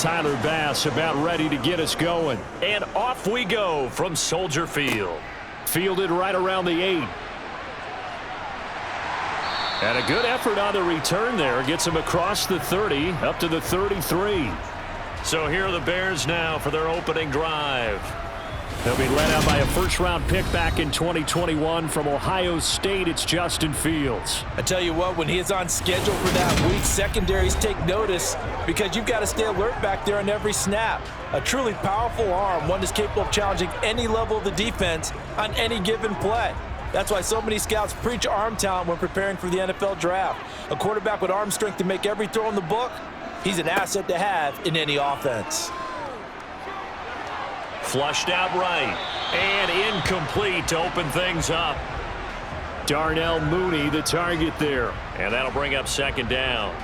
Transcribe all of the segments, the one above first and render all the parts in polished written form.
Tyler Bass about ready to get us going. And off we go from Soldier Field. Fielded right around the 8. And a good effort on the return there. Gets him across the 30, up to the 33. So here are the Bears now for their opening drive. They'll be led out by a first-round pick back in 2021 from Ohio State. It's Justin Fields. I tell you what, when he is on schedule for that week, secondaries take notice because you've got to stay alert back there on every snap. A truly powerful arm, one that's capable of challenging any level of the defense on any given play. That's why so many scouts preach arm talent when preparing for the NFL draft. A quarterback with arm strength to make every throw in the book, he's an asset to have in any offense. Flushed out right. And incomplete to open things up. Darnell Mooney, the target there. And that'll bring up second down.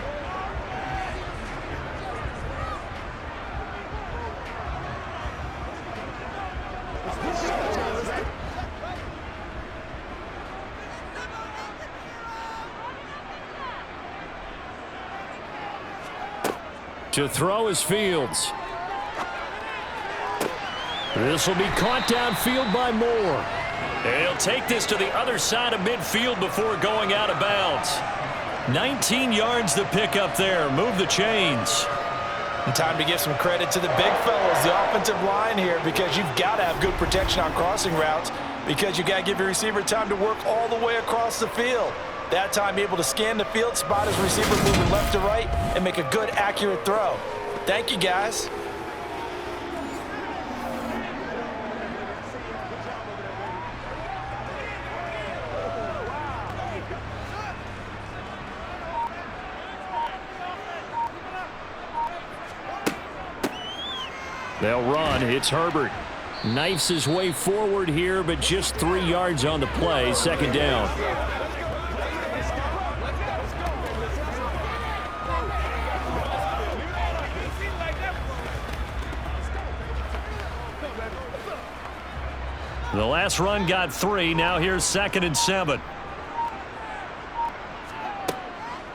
To throw is Fields. This will be caught downfield by Moore. And he'll take this to the other side of midfield before going out of bounds. 19 yards to pick up there. Move the chains. And time to give some credit to the big fellas, the offensive line here, because you've got to have good protection on crossing routes because you got to give your receiver time to work all the way across the field. That time able to scan the field, spot his receiver moving left to right, and make a good, accurate throw. Thank you, guys. They'll run. It's Herbert. Knifes his way forward here, but just 3 yards on the play. Second down. The last run got 3. Now here's 2nd and 7.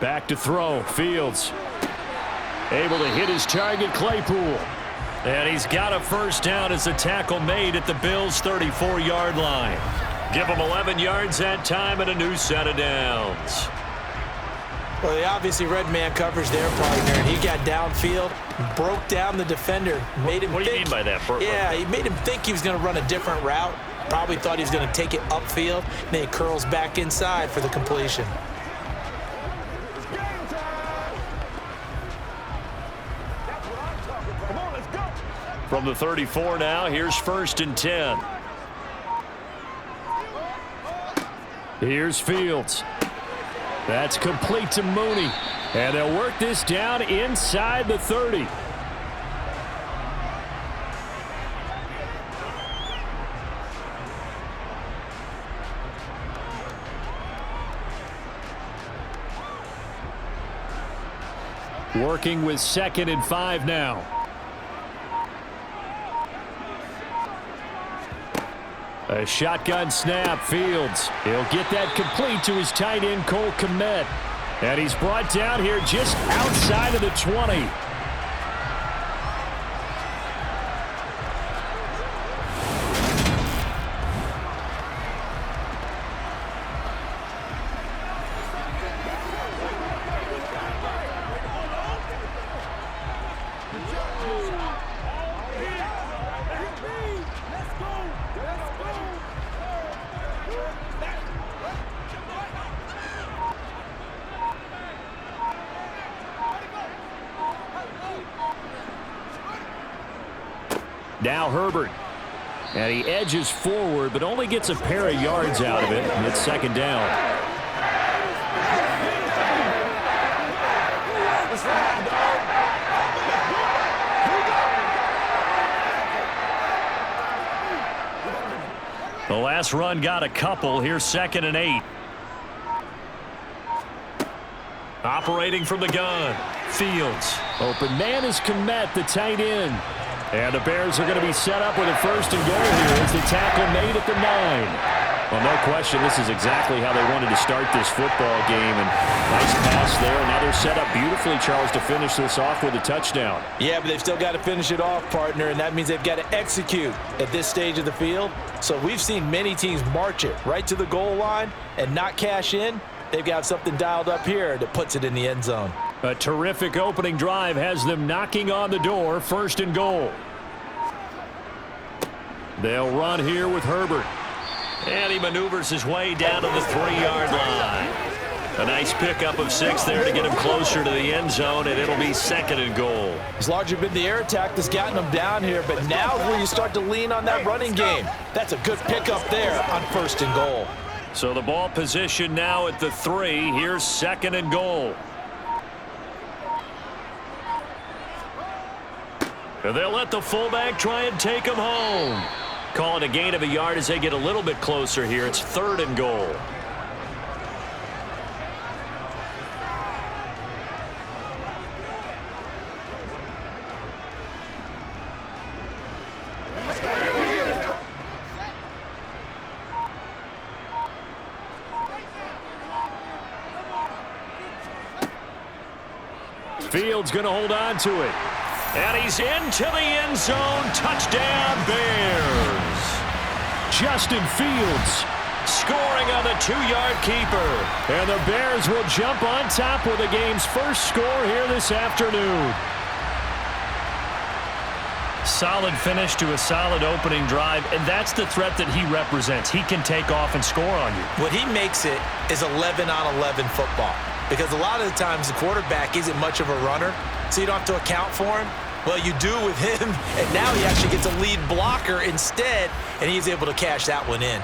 Back to throw. Fields able to hit his target, Claypool. And he's got a first down as the tackle made at the Bills' 34-yard line. Give him 11 yards that time and a new set of downs. Well, they obviously read man coverage there, partner, and he got downfield, broke down the defender, made him What do you mean by that? Yeah, he made him think he was going to run a different route. Probably thought he was going to take it upfield, and then he curls back inside for the completion. From the 34 now, here's 1st and 10. Here's Fields. That's complete to Mooney. And they'll work this down inside the 30. Working with 2nd and 5 now. A shotgun snap. Fields. He'll get that complete to his tight end, Cole Kmet. And he's brought down here just outside of the 20. Now Herbert. And he edges forward, but only gets a pair of yards out of it. And it's 2nd down. The last run got a couple. Here's 2nd and 8. Operating from the gun. Fields. Open man is Kmet, the tight end. And the Bears are going to be set up with a 1st and goal here as the tackle made at the 9. Well, no question, this is exactly how they wanted to start this football game. And nice pass there. Another setup beautifully, Charles, to finish this off with a touchdown. Yeah, but they've still got to finish it off, partner, and that means they've got to execute at this stage of the field. So we've seen many teams march it right to the goal line and not cash in. They've got something dialed up here that puts it in the end zone. A terrific opening drive has them knocking on the door, 1st and goal. They'll run here with Herbert. And he maneuvers his way down to the 3-yard line. A nice pickup of 6 there to get him closer to the end zone, and it'll be 2nd and goal. It's largely been the air attack that's gotten them down here, but now is where you start to lean on that running game. That's a good pickup there on 1st and goal. So the ball position now at the 3. Here's 2nd and goal. And they'll let the fullback try and take him home. Calling a gain of a yard as they get a little bit closer here. It's 3rd and goal. Fields going to hold on to it. And he's into the end zone. Touchdown, Bears. Justin Fields Scoring on the 2-yard keeper. And the Bears will jump on top with the game's first score here this afternoon. Solid finish to a solid opening drive, and that's the threat that he represents. He can take off and score on you. What he makes it is 11-on-11 football, because a lot of the times the quarterback isn't much of a runner, so you don't have to account for him. Well, you do with him, and now he actually gets a lead blocker instead, and he's able to cash that one in.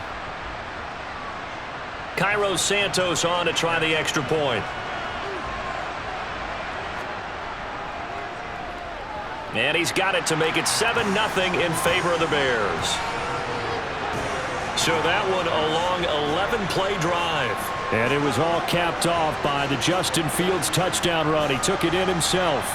Cairo Santos on to try the extra point. And he's got it to make it 7-0 in favor of the Bears. So that one a long 11-play drive. And it was all capped off by the Justin Fields touchdown run. He took it in himself.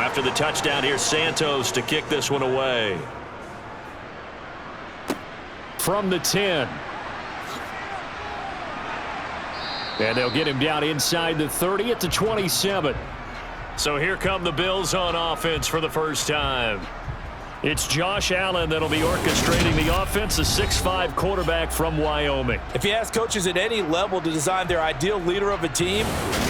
After the touchdown, here's Santos to kick this one away. From the 10. And they'll get him down inside the 30 at the 27. So here come the Bills on offense for the first time. It's Josh Allen that'll be orchestrating the offense, a 6'5" quarterback from Wyoming. If you ask coaches at any level to design their ideal leader of a team,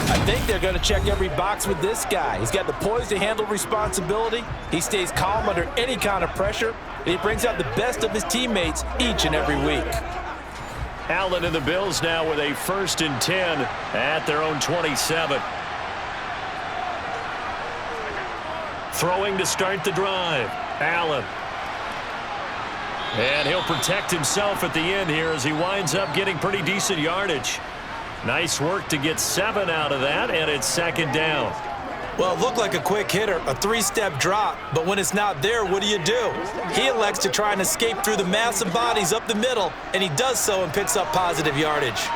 I think they're going to check every box with this guy. He's got the poise to handle responsibility. He stays calm under any kind of pressure, and he brings out the best of his teammates each and every week. Allen and the Bills now with a 1st and 10 at their own 27. Throwing to start the drive. Allen. And he'll protect himself at the end here as he winds up getting pretty decent yardage. Nice work to get 7 out of that, and it's 2nd down. Well, it looked like a quick hitter, a 3-step drop, but when it's not there, what do? He elects to try and escape through the massive bodies up the middle, and he does so and picks up positive yardage.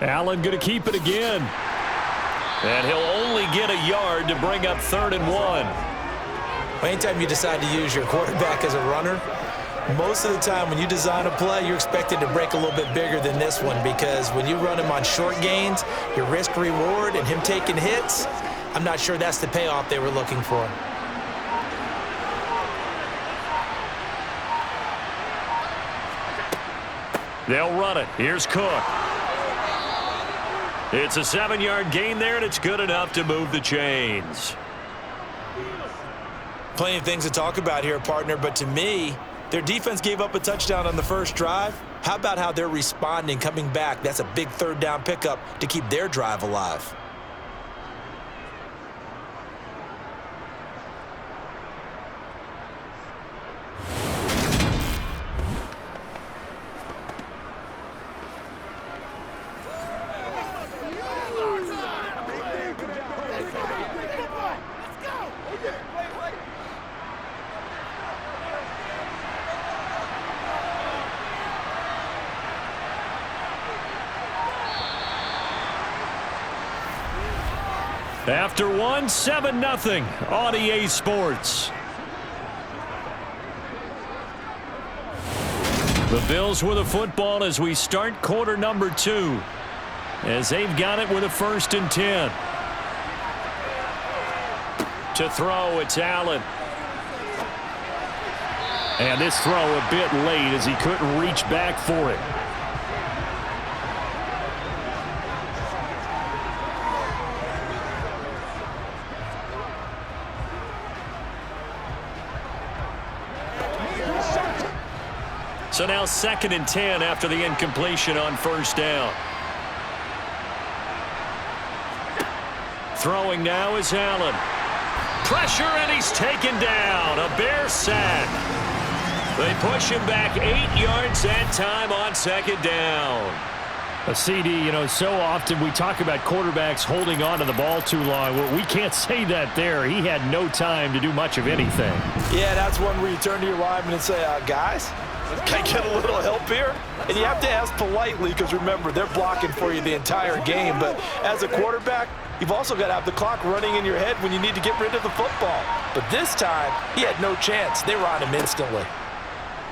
Allen going to keep it again. And he'll only get a yard to bring up 3rd and 1. Well, anytime you decide to use your quarterback as a runner, most of the time when you design a play, you're expected to break a little bit bigger than this one, because when you run him on short gains, your risk-reward and him taking hits, I'm not sure that's the payoff they were looking for. They'll run it. Here's Cook. It's a 7-yard gain there, and it's good enough to move the chains. Plenty of things to talk about here, partner, but to me, their defense gave up a touchdown on the first drive. How about how they're responding, coming back? That's a big 3rd down pickup to keep their drive alive. After one, 7-0 on EA Sports. The Bills with a football as we start quarter number 2. As they've got it with a 1st and 10. To throw, it's Allen. And this throw a bit late as he couldn't reach back for it. So now 2nd and 10 after the incompletion on 1st down. Throwing now is Allen. Pressure, and he's taken down. A Bear sack. They push him back 8 yards that time on 2nd down. A CD, you know, so often we talk about quarterbacks holding on to the ball too long. Well, we can't say that there. He had no time to do much of anything. Yeah, that's one where you turn to your lineman and say, guys, can I get a little help here? And you have to ask politely because, remember, they're blocking for you the entire game. But as a quarterback, you've also got to have the clock running in your head when you need to get rid of the football. But this time, he had no chance. They were on him instantly.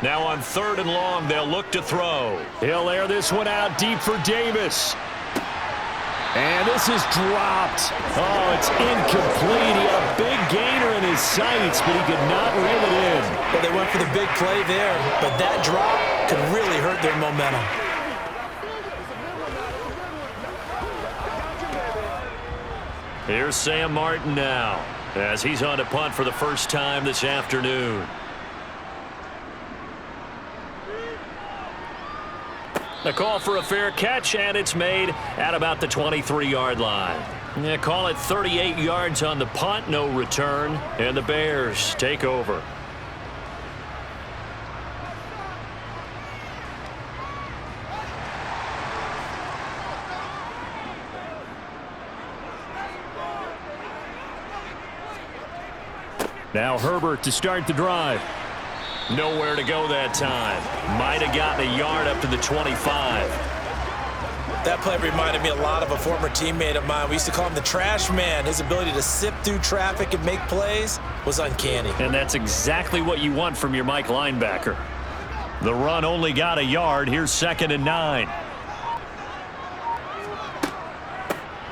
Now on 3rd and long, they'll look to throw. He'll air this one out deep for Davis. And this is dropped. Oh, it's incomplete. He had a big gainer in his sights, but he could not reel it in. Well, they went for the big play there, but that drop could really hurt their momentum. Here's Sam Martin now, as he's on to punt for the first time this afternoon. The call for a fair catch, and it's made at about the 23-yard line. Yeah, call it 38 yards on the punt, no return, and the Bears take over. Now Herbert to start the drive. Nowhere to go that time. Might have gotten a yard up to the 25. That play reminded me a lot of a former teammate of mine. We used to call him the trash man. His ability to sift through traffic and make plays was uncanny. And that's exactly what you want from your Mike linebacker. The run only got a yard. Here's 2nd and 9.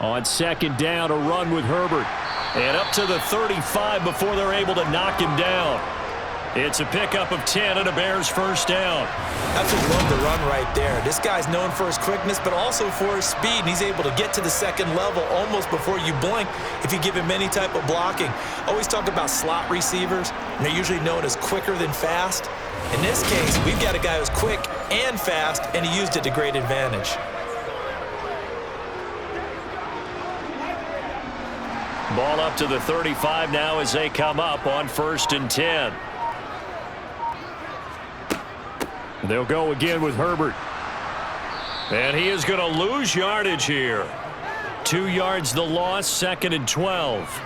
On 2nd down, a run with Herbert. And up to the 35 before they're able to knock him down. It's a pickup of 10 and a Bears 1st down. I just love the run right there. This guy's known for his quickness, but also for his speed. And he's able to get to the 2nd level almost before you blink if you give him any type of blocking. Always talk about slot receivers, and they're usually known as quicker than fast. In this case, we've got a guy who's quick and fast, and he used it to great advantage. Ball up to the 35 now as they come up on 1st and 10. They'll go again with Herbert. And he is going to lose yardage here. 2 yards the loss, 2nd and 12.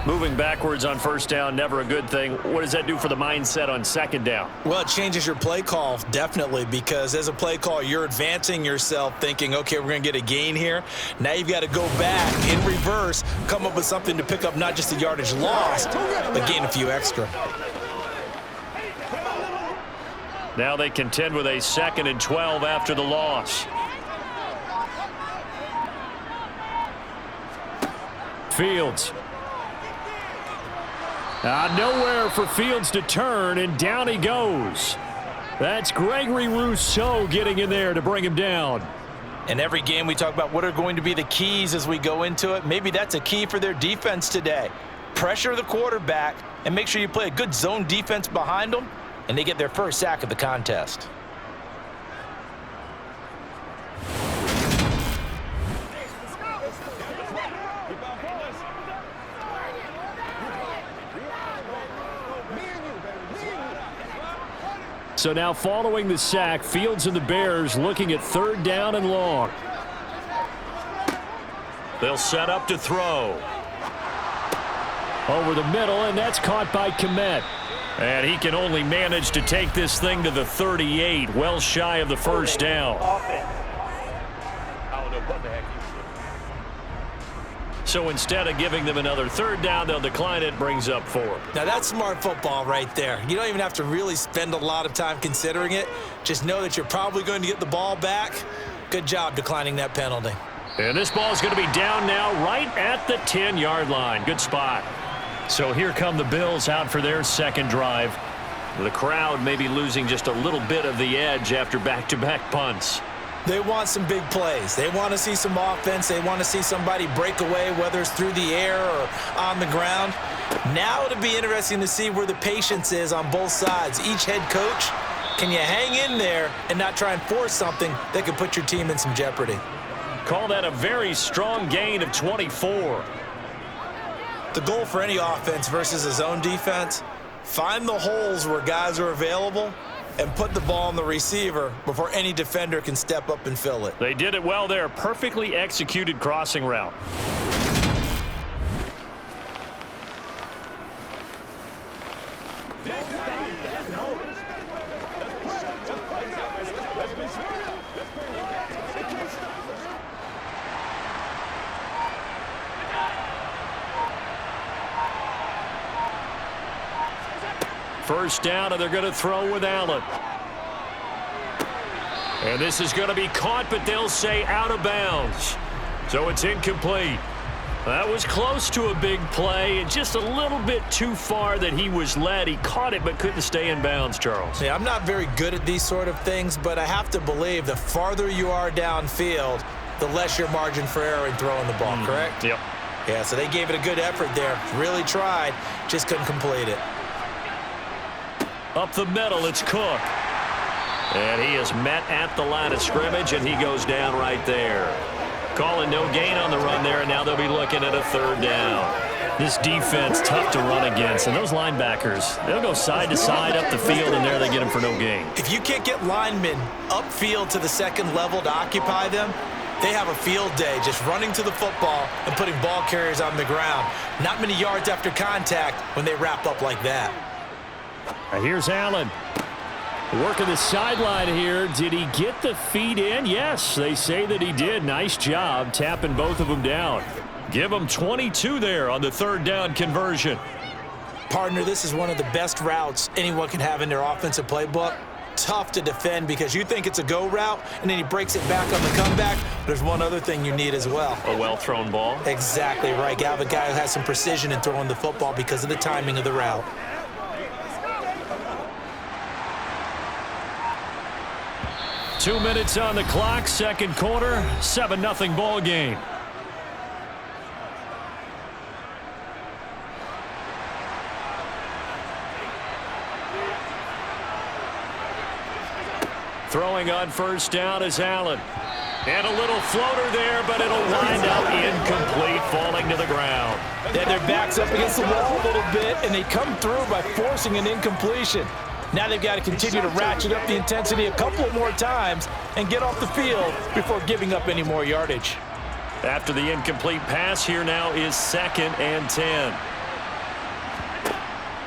Moving backwards on 1st down, never a good thing. What does that do for the mindset on 2nd down? Well, it changes your play call, definitely, because as a play call, you're advancing yourself thinking, okay, we're going to get a gain here. Now you've got to go back in reverse, come up with something to pick up not just the yardage lost, but gain a few extra. Now they contend with a 2nd and 12 after the loss. Fields. Nowhere for Fields to turn, and down he goes. That's Gregory Rousseau getting in there to bring him down. In every game we talk about what are going to be the keys as we go into it. Maybe that's a key for their defense today. Pressure the quarterback and make sure you play a good zone defense behind them, and they get their first sack of the contest. So now following the sack, Fields and the Bears looking at 3rd down and long. They'll set up to throw. Over the middle, and that's caught by Komet. And he can only manage to take this thing to the 38, well shy of the 1st down. So instead of giving them another third down, they'll decline it, brings up 4. Now, that's smart football right there. You don't even have to really spend a lot of time considering it. Just know that you're probably going to get the ball back. Good job declining that penalty. And this ball is going to be down now right at the 10-yard line. Good spot. So here come the Bills out for their second drive. The crowd may be losing just a little bit of the edge after back-to-back punts. They want some big plays. They want to see some offense. They want to see somebody break away, whether it's through the air or on the ground. Now it'll be interesting to see where the patience is on both sides. Each head coach, can you hang in there and not try and force something that could put your team in some jeopardy? Call that a very strong gain of 24. The goal for any offense versus a zone defense, find the holes where guys are available and put the ball on the receiver before any defender can step up and fill it. They did it well there. Perfectly executed crossing route. First down, and they're going to throw with Allen. And this is going to be caught, but they'll say out of bounds. So it's incomplete. That was close to a big play, and just a little bit too far that he was led. He caught it, but couldn't stay in bounds, Charles. Yeah, I'm not very good at these sort of things, but I have to believe the farther you are downfield, the less your margin for error in throwing the ball, correct? Yep. Yeah, so they gave it a good effort there. Really tried, just couldn't complete it. Up the middle, it's Cook. And he is met at the line of scrimmage, and he goes down right there. Calling no gain on the run there, and now they'll be looking at a third down. This defense tough to run against, and those linebackers, they'll go side to side up the field, and there they get them for no gain. If you can't get linemen upfield to the second level to occupy them, they have a field day just running to the football and putting ball carriers on the ground. Not many yards after contact when they wrap up like that. Here's Allen. Working the sideline here. Did he get the feet in? Yes, they say that he did. Nice job tapping both of them down. Give them 22 there on the third down conversion. Partner, this is one of the best routes anyone can have in their offensive playbook. Tough to defend because you think it's a go route, and then he breaks it back on the comeback. There's one other thing you need as well. A well-thrown ball. Exactly right. You have a guy who has some precision in throwing the football because of the timing of the route. 2 minutes on the clock, second quarter, 7-0 ball game. Throwing on first down is Allen. And a little floater there, but it'll wind up incomplete, falling to the ground. Yeah, their back's up against the wall a little bit, and they come through by forcing an incompletion. Now they've got to continue to ratchet up the intensity a couple more times and get off the field before giving up any more yardage. After the incomplete pass, here now is 2nd and 10.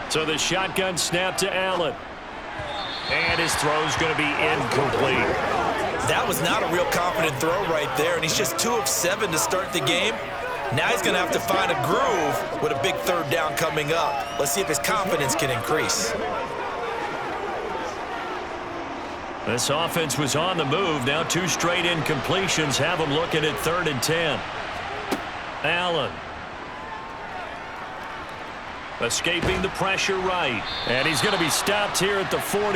So the shotgun snap to Allen. And his throw's going to be incomplete. That was not a real confident throw right there, and he's just 2 of 7 to start the game. Now he's going to have to find a groove with a big third down coming up. Let's see if his confidence can increase. This offense was on the move. Now 2 straight incompletions have them looking at 3rd and 10. Allen. Escaping the pressure right. And he's going to be stopped here at the 43,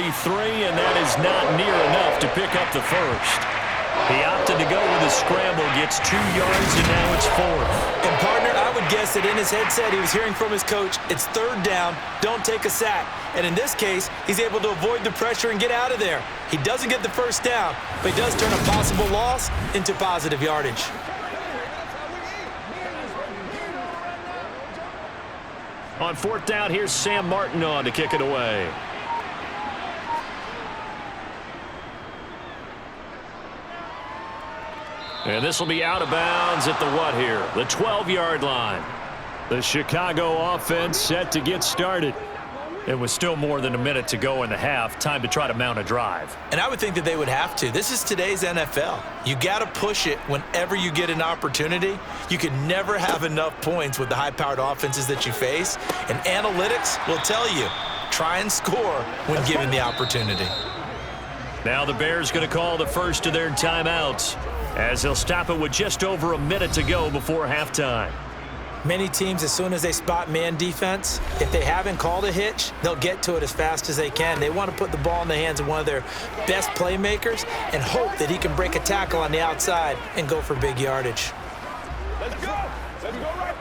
and that is not near enough to pick up the first. He opted to go with a scramble, gets 2 yards, and now it's 4th. And partner, I would guess that in his headset he was hearing from his coach, it's 3rd down, don't take a sack. And in this case, he's able to avoid the pressure and get out of there. He doesn't get the first down, but he does turn a possible loss into positive yardage. On 4th down, here's Sam Martin on to kick it away. And this will be out of bounds at the what here? The 12-yard line. The Chicago offense set to get started. It was still more than a minute to go in the half. Time to try to mount a drive. And I would think that they would have to. This is today's NFL. You got to push it whenever you get an opportunity. You can never have enough points with the high-powered offenses that you face. And analytics will tell you, try and score when given the opportunity. Now the Bears going to call the first of their timeouts as they'll stop it with just over a minute to go before halftime. Many teams, as soon as they spot man defense, if they haven't called a hitch, they'll get to it as fast as they can. They want to put the ball in the hands of one of their best playmakers and hope that he can break a tackle on the outside and go for big yardage. Let's go! Let's go, Wright!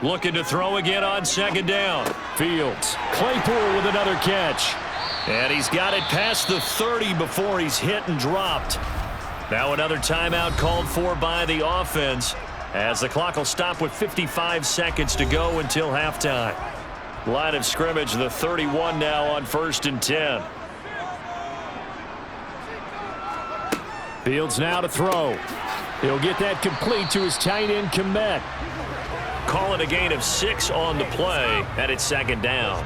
Looking to throw again on second down. Fields. Claypool with another catch. And he's got it past the 30 before he's hit and dropped. Now another timeout called for by the offense as the clock will stop with 55 seconds to go until halftime. Line of scrimmage, the 31 now on 1st and 10. Fields now to throw. He'll get that complete to his tight end, Kincaid. Call it a gain of 6 on the play, and it's second down.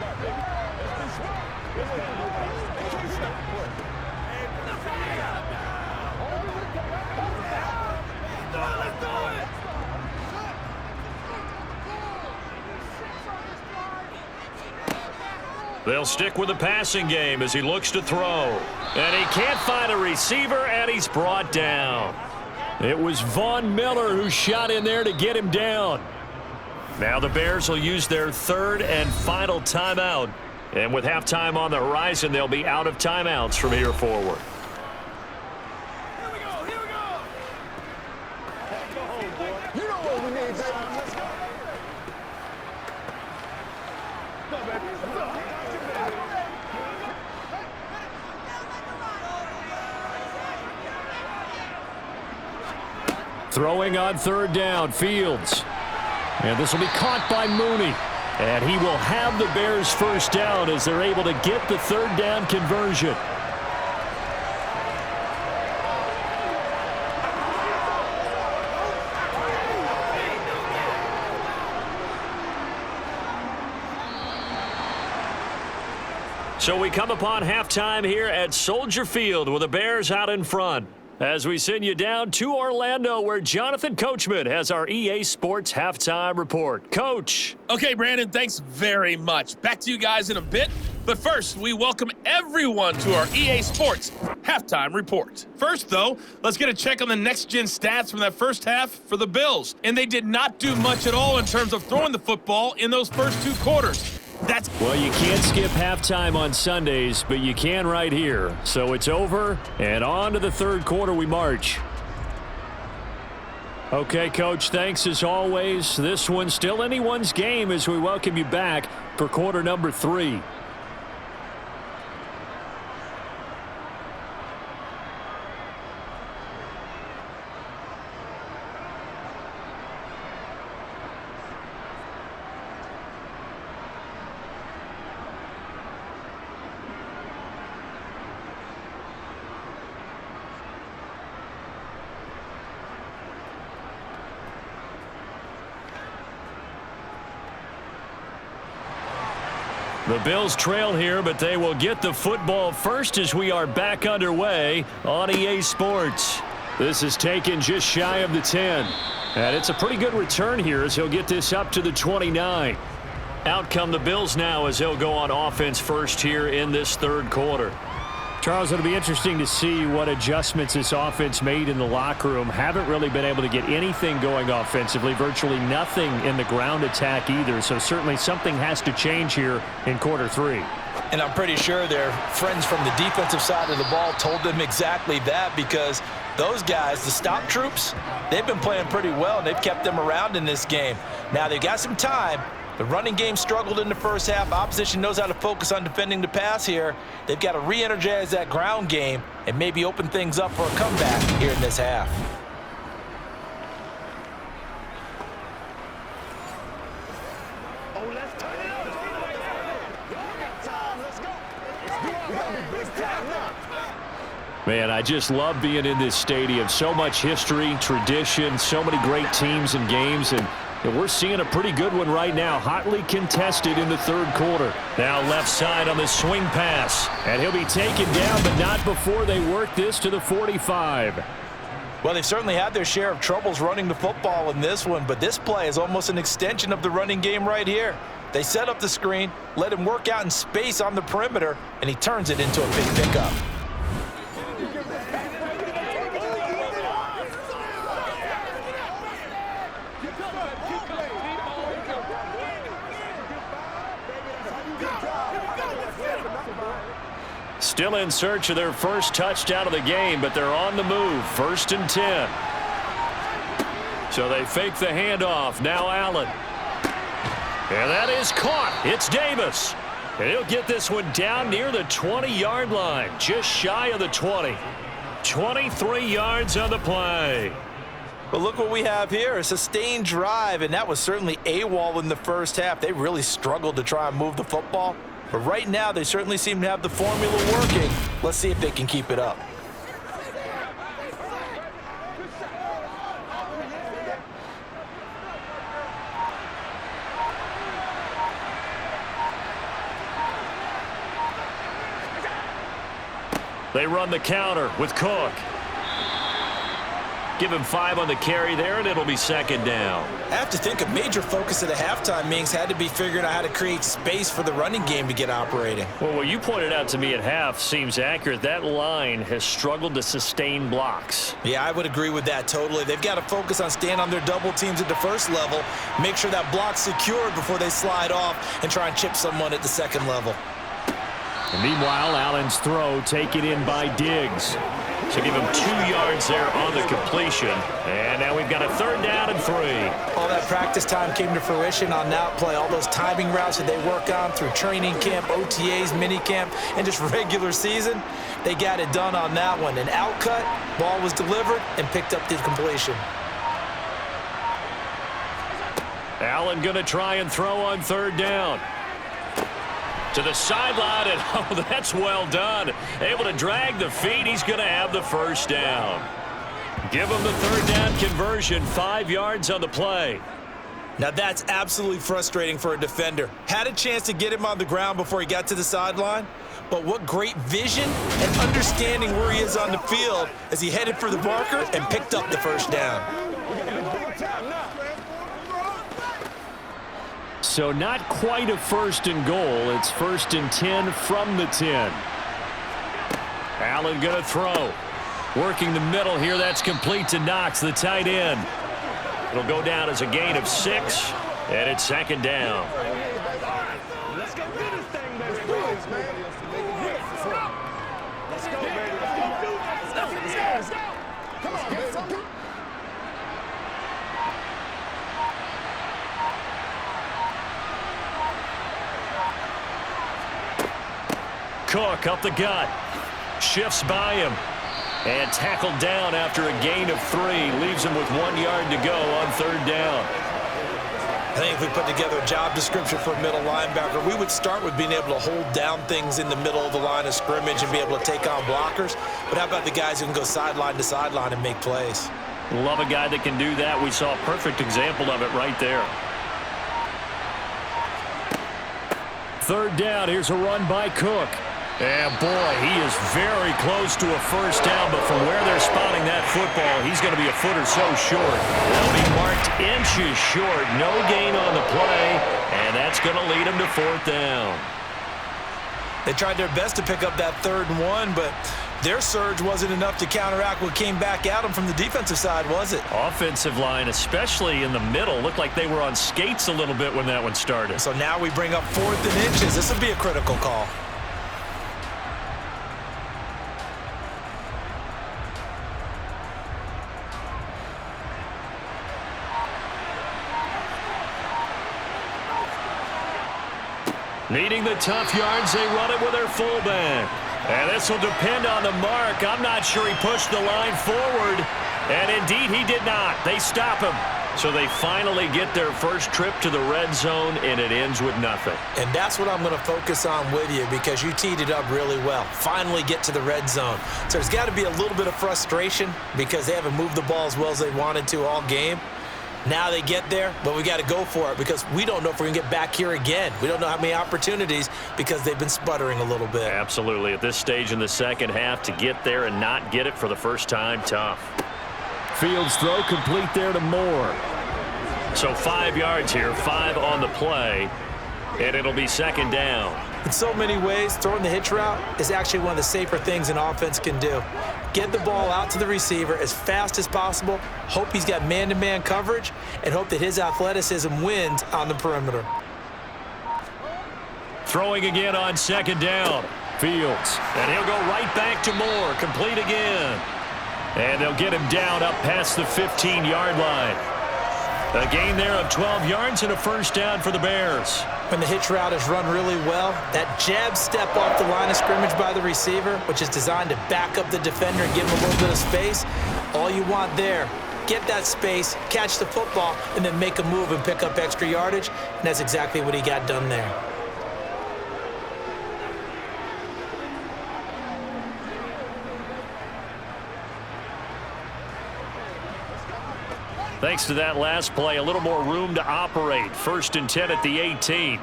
They'll stick with the passing game as he looks to throw. And he can't find a receiver, and he's brought down. It was Von Miller who shot in there to get him down. Now the Bears will use their third and final timeout. And with halftime on the horizon, they'll be out of timeouts from here forward. Here we go, here we go! Go home, boy. You know what we need, baby. Let's go. Go, baby. Let's go. Throwing on third down, Fields. And this will be caught by Mooney. And he will have the Bears first down as they're able to get the third down conversion. So we come upon halftime here at Soldier Field with the Bears out in front. As we send you down to Orlando, where Jonathan Coachman has our EA Sports Halftime Report. Coach. Okay, Brandon, thanks very much. Back to you guys in a bit. But first, we welcome everyone to our EA Sports Halftime Report. First, though, let's get a check on the next-gen stats from that first half for the Bills. And they did not do much at all in terms of throwing the football in those first 2 quarters. Well, you can't skip halftime on Sundays, but you can right here. So it's over, and on to the third quarter we march. Okay, Coach, thanks as always. This one's still anyone's game as we welcome you back for quarter number 3. The Bills trail here, but they will get the football first as we are back underway on EA Sports. This is taken just shy of the 10. And it's a pretty good return here as he'll get this up to the 29. Out come the Bills now as they'll go on offense first here in this third quarter. Charles, it'll be interesting to see what adjustments this offense made in the locker room. Haven't really been able to get anything going offensively, virtually nothing in the ground attack either. So certainly something has to change here in quarter 3. And I'm pretty sure their friends from the defensive side of the ball told them exactly that, because those guys, the stop troops, they've been playing pretty well, and they've kept them around in this game. Now they've got some time. The running game struggled in the first half. Opposition knows how to focus on defending the pass here. They've got to re-energize that ground game and maybe open things up for a comeback here in this half. Oh, let's turn it up. Let's go. We got the big time now. Man, I just love being in this stadium. So much history, tradition, so many great teams and games, and we're seeing a pretty good one right now, hotly contested in the third quarter. Now left side on the swing pass. And he'll be taken down, but not before they work this to the 45. Well, they've certainly had their share of troubles running the football in this one, but this play is almost an extension of the running game right here. They set up the screen, let him work out in space on the perimeter, and he turns it into a big pickup. Still in search of their first touchdown of the game, but they're on the move. 1st and 10. So they fake the handoff. Now Allen. And that is caught. It's Davis. And he'll get this one down near the 20-yard line, just shy of the 20. 23 yards on the play. But look what we have here, a sustained drive, and that was certainly AWOL in the first half. They really struggled to try and move the football. But right now, they certainly seem to have the formula working. Let's see if they can keep it up. They run the counter with Cook. Give him 5 on the carry there, and it'll be 2nd down. I have to think a major focus of the halftime meetings had to be figuring out how to create space for the running game to get operating. Well, what you pointed out to me at half seems accurate. That line has struggled to sustain blocks. Yeah, I would agree with that totally. They've got to focus on staying on their double teams at the first level, make sure that block's secured before they slide off and try and chip someone at the second level. And meanwhile, Allen's throw taken in by Diggs. So give him 2 yards there on the completion. And now we've got a 3rd down and 3. All that practice time came to fruition on that play. All those timing routes that they work on through training camp, OTAs, mini camp, and just regular season, they got it done on that one. An outcut, ball was delivered, and picked up the completion. Allen going to try and throw on 3rd down. To the sideline, and oh, that's well done. Able to drag the feet. He's going to have the 1st down. Give him the 3rd down conversion. 5 yards on the play. Now that's absolutely frustrating for a defender. Had a chance to get him on the ground before he got to the sideline, but what great vision and understanding where he is on the field as he headed for the marker and picked up the 1st down. So not quite a 1st and goal. It's 1st and 10 from the 10. Allen going to throw. Working the middle here. That's complete to Knox, the tight end. It'll go down as a gain of 6, and it's 2nd down. Let's go do this thing, baby. Let's go, baby. Let's go. Come on, baby. Cook up the gut. Shifts by him. And tackled down after a gain of 3. Leaves him with 1 yard to go on 3rd down. I think if we put together a job description for a middle linebacker, we would start with being able to hold down things in the middle of the line of scrimmage and be able to take on blockers. But how about the guys who can go sideline to sideline and make plays? Love a guy that can do that. We saw a perfect example of it right there. 3rd down. Here's a run by Cook. And boy, he is very close to a 1st down, but from where they're spotting that football, he's going to be a foot or so short. They'll be marked inches short. No gain on the play, and that's going to lead him to 4th down. They tried their best to pick up that 3rd and 1, but their surge wasn't enough to counteract what came back at them from the defensive side, was it? Offensive line, especially in the middle, looked like they were on skates a little bit when that one started. So now we bring up 4th and inches. This would be a critical call. Needing the tough yards, they run it with their fullback. And this will depend on the mark. I'm not sure he pushed the line forward. And indeed, he did not. They stop him. So they finally get their first trip to the red zone, and it ends with nothing. And that's what I'm going to focus on with you because you teed it up really well. Finally get to the red zone. So there's got to be a little bit of frustration because they haven't moved the ball as well as they wanted to all game. Now they get there, but we got to go for it because we don't know if we're going to get back here again. We don't know how many opportunities because they've been sputtering a little bit. Absolutely. At this stage in the second half, to get there and not get it for the first time, tough. Fields throw complete there to Moore. So 5 yards here, 5 on the play, and it'll be second down. In so many ways, throwing the hitch route is actually one of the safer things an offense can do. Get the ball out to the receiver as fast as possible, hope he's got man-to-man coverage, and hope that his athleticism wins on the perimeter. Throwing again on second down. Fields. And he'll go right back to Moore, complete again. And they'll get him down up past the 15-yard line. A gain there of 12 yards and a first down for the Bears. When the hitch route is run really well, that jab step off the line of scrimmage by the receiver, which is designed to back up the defender and give him a little bit of space, all you want there, get that space, catch the football, and then make a move and pick up extra yardage, and that's exactly what he got done there. Thanks to that last play, a little more room to operate. 1st and 10 at the 18.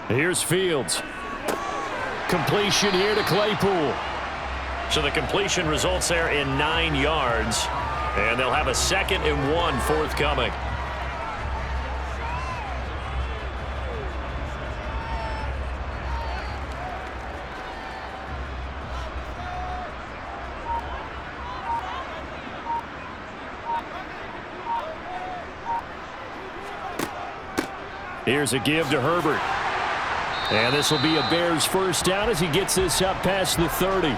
Here's Fields. Completion here to Claypool. So the completion results there in 9 yards. And they'll have a 2nd and 1 forthcoming. Here's a give to Herbert. And this will be a Bears first down as he gets this up past the 30.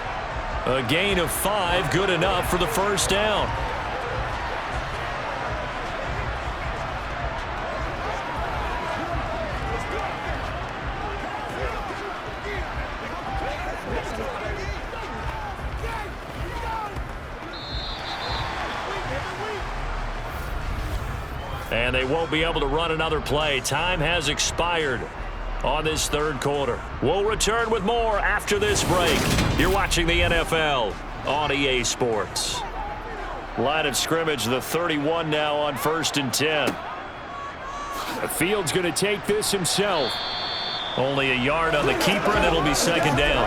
A gain of 5, good enough for the first down. And they won't be able to run another play. Time has expired on this third quarter. We'll return with more after this break. You're watching the NFL on EA Sports. Line of scrimmage, the 31 now on 1st and 10. Fields going to take this himself. Only a yard on the keeper, and it'll be second down.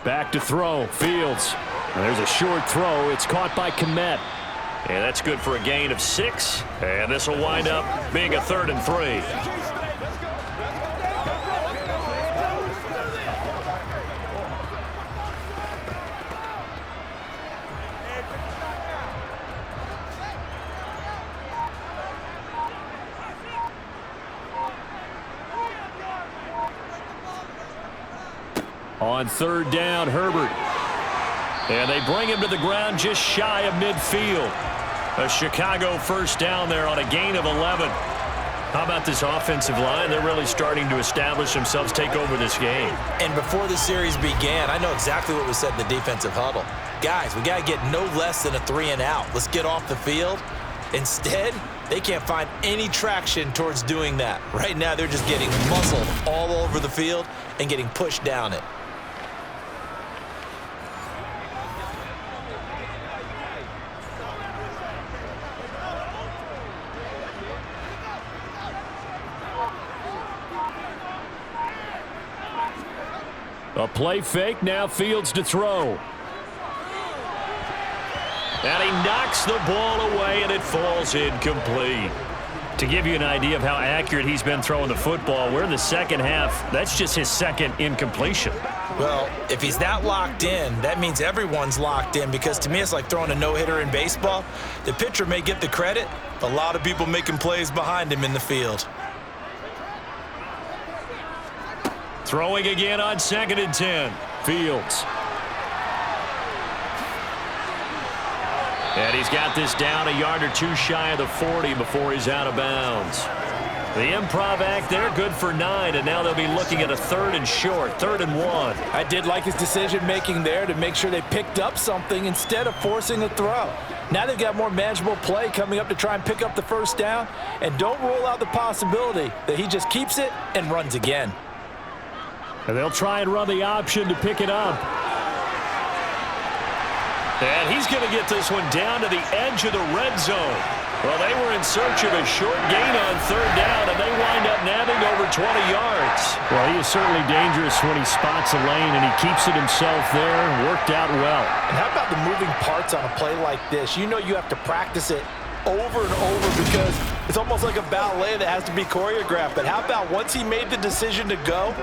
Back to throw. Fields. And there's a short throw. It's caught by Komet. And that's good for a gain of 6. And this will wind up being a 3rd and 3. On 3rd down, Herbert. And they bring him to the ground just shy of midfield. A Chicago first down there on a gain of 11. How about this offensive line? They're really starting to establish themselves, take over this game. And before the series began, I know exactly what was said in the defensive huddle. Guys, we got to get no less than a 3 and out. Let's get off the field. Instead, they can't find any traction towards doing that. Right now, they're just getting muscled all over the field and getting pushed down it. A play fake, now Fields to throw. And he knocks the ball away, and it falls incomplete. To give you an idea of how accurate he's been throwing the football, we're in the second half. That's just his 2nd incompletion. Well, if he's that locked in, that means everyone's locked in because to me it's like throwing a no-hitter in baseball. The pitcher may get the credit, but a lot of people making plays behind him in the field. Throwing again on 2nd and 10. Fields. And he's got this down a yard or two shy of the 40 before he's out of bounds. The improv act there, good for 9, and now they'll be looking at a 3rd and short, 3rd and 1. I did like his decision-making there to make sure they picked up something instead of forcing a throw. Now they've got more manageable play coming up to try and pick up the first down, and don't rule out the possibility that he just keeps it and runs again. And they'll try and run the option to pick it up. And he's going to get this one down to the edge of the red zone. Well, they were in search of a short gain on 3rd down, and they wind up nabbing over 20 yards. Well, he is certainly dangerous when he spots a lane, and he keeps it himself there. Worked out well. And how about the moving parts on a play like this? You know you have to practice it over and over because it's almost like a ballet that has to be choreographed. But how about once he made the decision to go,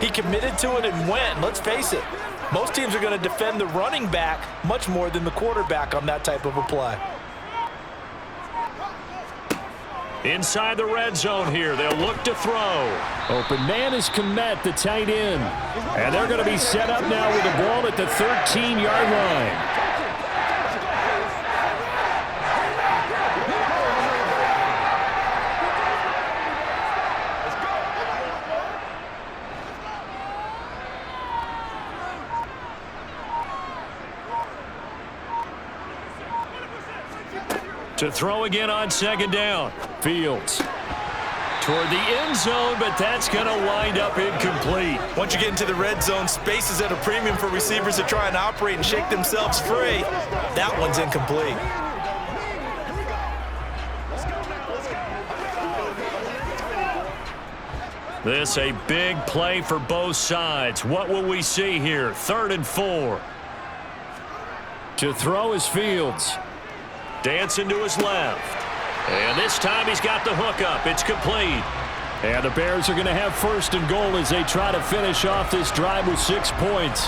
he committed to it and went. Let's face it, most teams are going to defend the running back much more than the quarterback on that type of a play. Inside the red zone here, they'll look to throw. Open man is Komet, the tight end. And they're going to be set up now with the ball at the 13-yard line. To throw again on 2nd down. Fields. Toward the end zone, but that's going to wind up incomplete. Once you get into the red zone, space is at a premium for receivers to try and operate and shake themselves free. That one's incomplete. This a big play for both sides. What will we see here? 3rd and 4. To throw is Fields. Dancing to his left. And this time he's got the hook up. It's complete. And the Bears are going to have 1st and goal as they try to finish off this drive with 6 points.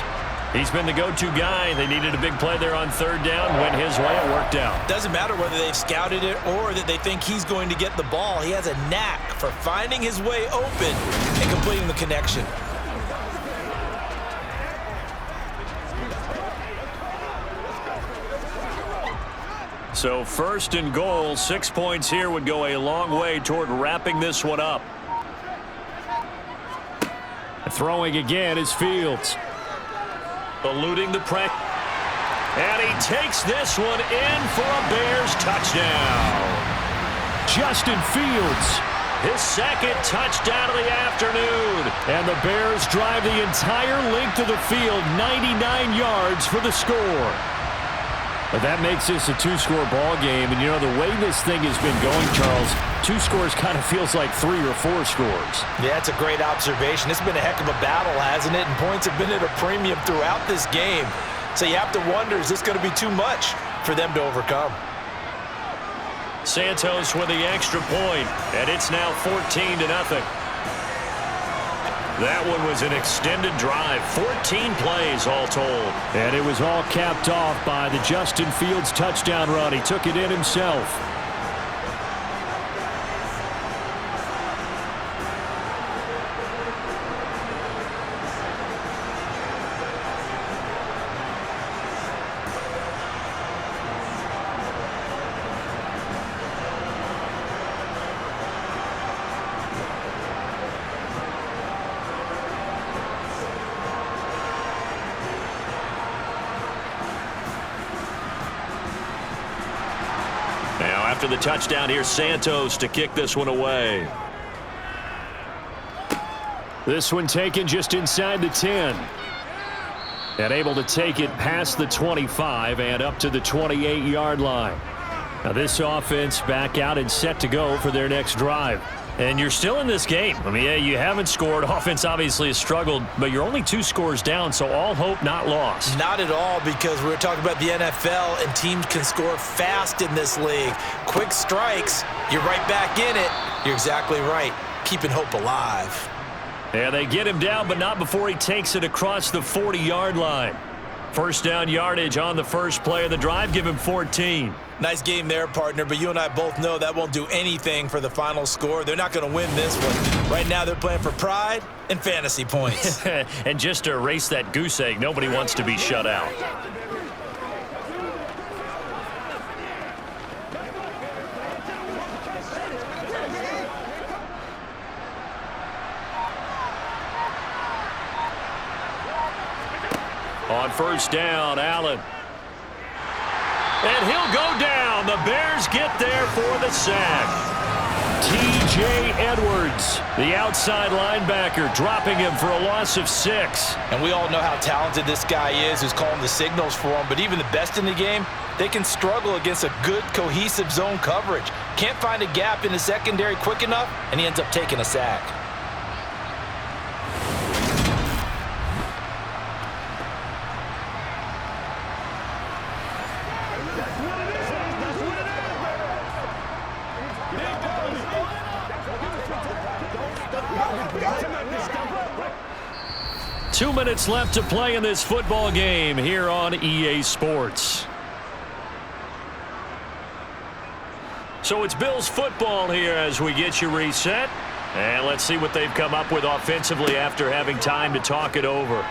He's been the go-to guy. They needed a big play there on 3rd down. Went his way. It worked out. Doesn't matter whether they've scouted it or that they think he's going to get the ball. He has a knack for finding his way open and completing the connection. So 1st and goal, 6 points here would go a long way toward wrapping this one up. Throwing again is Fields. Eluding the pressure. And he takes this one in for a Bears touchdown. Justin Fields. His 2nd touchdown of the afternoon. And the Bears drive the entire length of the field, 99 yards for the score. But that makes this a 2-score ball game. And, you know, the way this thing has been going, Charles, 2 scores kind of feels like 3 or 4 scores. Yeah, it's a great observation. It's been a heck of a battle, hasn't it? And points have been at a premium throughout this game. So you have to wonder, is this going to be too much for them to overcome? Santos with the extra point, and it's now 14-0. That one was an extended drive, 14 plays all told. And it was all capped off by the Justin Fields touchdown run. He took it in himself. After the touchdown, here's Santos to kick this one away. This one taken just inside the 10. And able to take it past the 25 and up to the 28-yard line. Now this offense back out and set to go for their next drive. And you're still in this game. I mean, yeah, you haven't scored. Offense obviously has struggled, but you're only 2 scores down, so all hope not lost. Not at all, because we're talking about the NFL, and teams can score fast in this league. Quick strikes, you're right back in it. You're exactly right. Keeping hope alive. Yeah, they get him down, but not before he takes it across the 40-yard line. 1st down yardage on the first play of the drive. Give him 14. Nice game there, partner, but you and I both know that won't do anything for the final score. They're not going to win this one. Right now, they're playing for pride and fantasy points. And just to erase that goose egg, nobody wants to be shut out. On first down, Allen. And he'll go down. The Bears get there for the sack. T.J. Edwards, the outside linebacker, dropping him for a loss of 6. And we all know how talented this guy is who's calling the signals for him. But even the best in the game, they can struggle against a good, cohesive zone coverage. Can't find a gap in the secondary quick enough, and he ends up taking a sack. Two minutes left to play in this football game here on EA Sports. So it's Bills football here as we get you reset. And let's see what they've come up with offensively after having time to talk it over.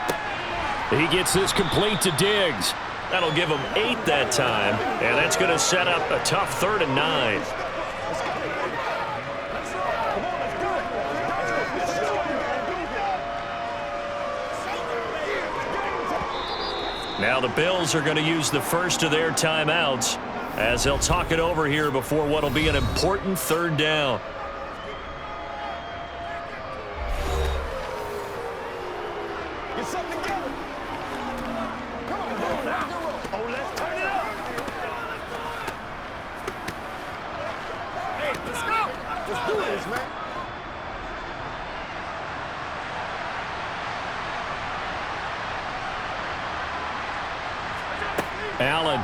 He gets this complete to Diggs. That'll give him 8 that time. And that's going to set up a tough 3rd and 9. Now the Bills are going to use the first of their timeouts as they'll talk it over here before what will be an important 3rd down. Get something together. Come on now. Oh, let's turn it up. Hey, let's go. Let's do this, man. Allen.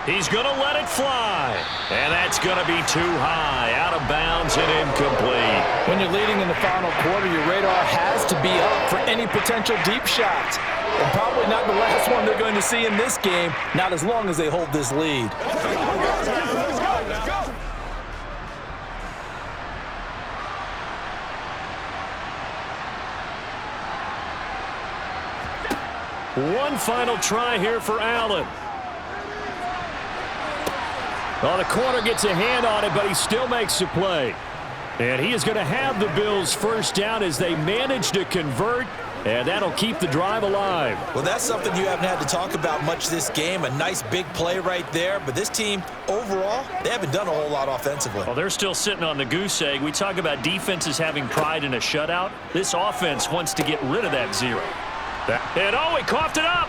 He's going to let it fly. And that's going to be too high. Out of bounds and incomplete. When you're leading in the final quarter, your radar has to be up for any potential deep shots. And probably not the last one they're going to see in this game, not as long as they hold this lead. Let's go. One final try here for Allen. Well, the corner gets a hand on it, but he still makes the play. And he is going to have the Bills first down as they manage to convert, and that'll keep the drive alive. Well, that's something you haven't had to talk about much this game. A nice big play right there. But this team, overall, they haven't done a whole lot offensively. Well, they're still sitting on the goose egg. We talk about defenses having pride in a shutout. This offense wants to get rid of that 0. And oh, he coughed it up.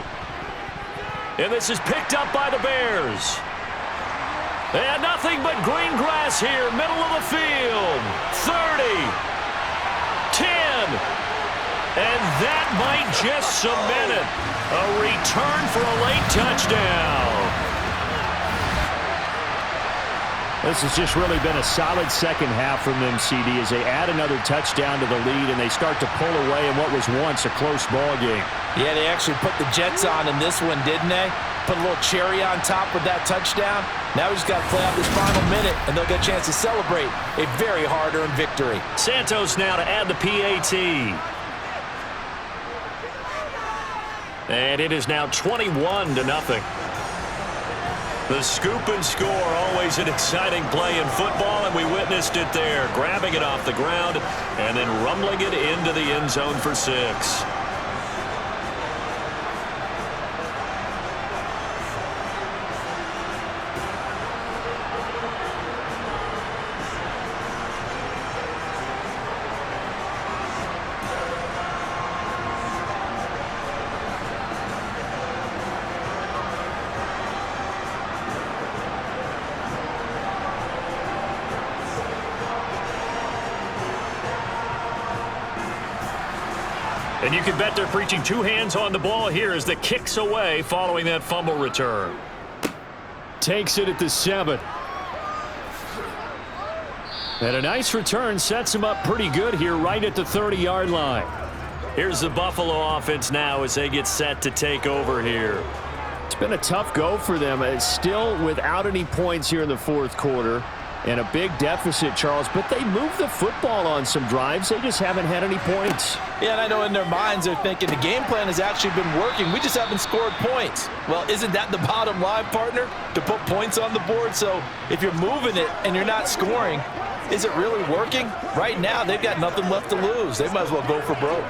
And this is picked up by the Bears. And nothing but green grass here, middle of the field. 30, 10, and that might just cement it. A return for a late touchdown. This has just really been a solid second half from them, CD, as they add another touchdown to the lead and they start to pull away in what was once a close ball game. Yeah, they actually put the Jets on in this one, didn't they? Put a little cherry on top with that touchdown. Now we just got to play out this final minute, and they'll get a chance to celebrate a very hard-earned victory. Santos now to add the PAT. And it is now 21-0. The scoop and score, always an exciting play in football, and we witnessed it there, grabbing it off the ground and then rumbling it into the end zone for 6. And you can bet they're preaching 2 hands on the ball here as the kick's away following that fumble return. Takes it at the 7. And a nice return sets him up pretty good here right at the 30-yard line. Here's the Buffalo offense now as they get set to take over here. It's been a tough go for them. It's still without any points here in the fourth quarter. and a big deficit, Charles, but they moved the football on some drives. They just haven't had any points. Yeah, and I know in their minds they're thinking the game plan has actually been working. We just haven't scored points. Well, isn't that the bottom line, partner? To put points on the board? So if you're moving it and you're not scoring, is it really working? Right now, they've got nothing left to lose. They might as well go for broke.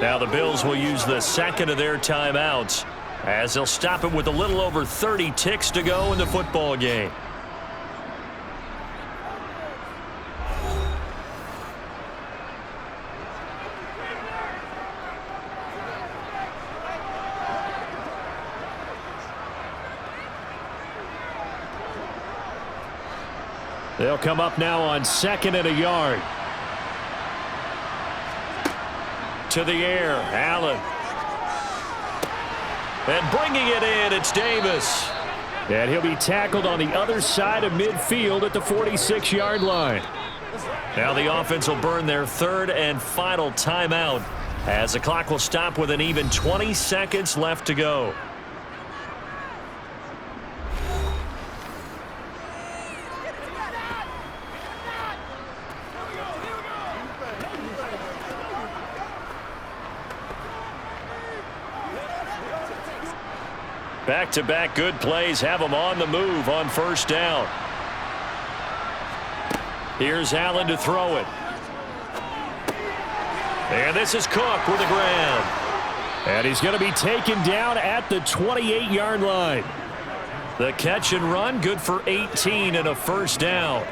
Now the Bills will use the second of their timeouts as they'll stop it with a little over 30 ticks to go in the football game. They'll come up now on 2nd and a yard. To the air, Allen. And bringing it in, it's Davis. And he'll be tackled on the other side of midfield at the 46-yard line. Now the offense will burn their third and final timeout as the clock will stop with an even 20 seconds left to go. Back-to-back good plays have them on the move on first down. Here's Allen to throw it. And this is Cook with the grab. And he's going to be taken down at the 28-yard line. The catch and run, good for 18 and a first down.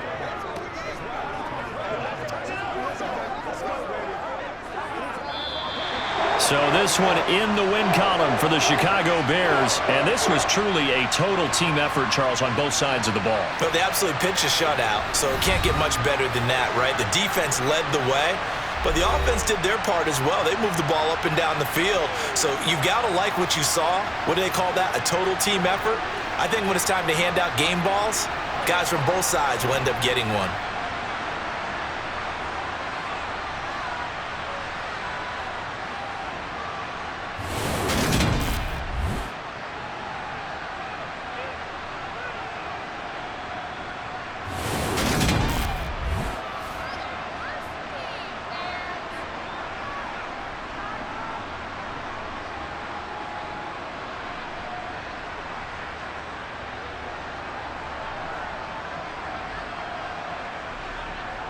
So this one in the win column for the Chicago Bears. And this was truly a total team effort, Charles, on both sides of the ball. But they absolutely pitched a shutout, so it can't get much better than that, right? The defense led the way, but the offense did their part as well. They moved the ball up and down the field. So you've got to like what you saw. What do they call that? A total team effort? I think when it's time to hand out game balls, guys from both sides will end up getting one.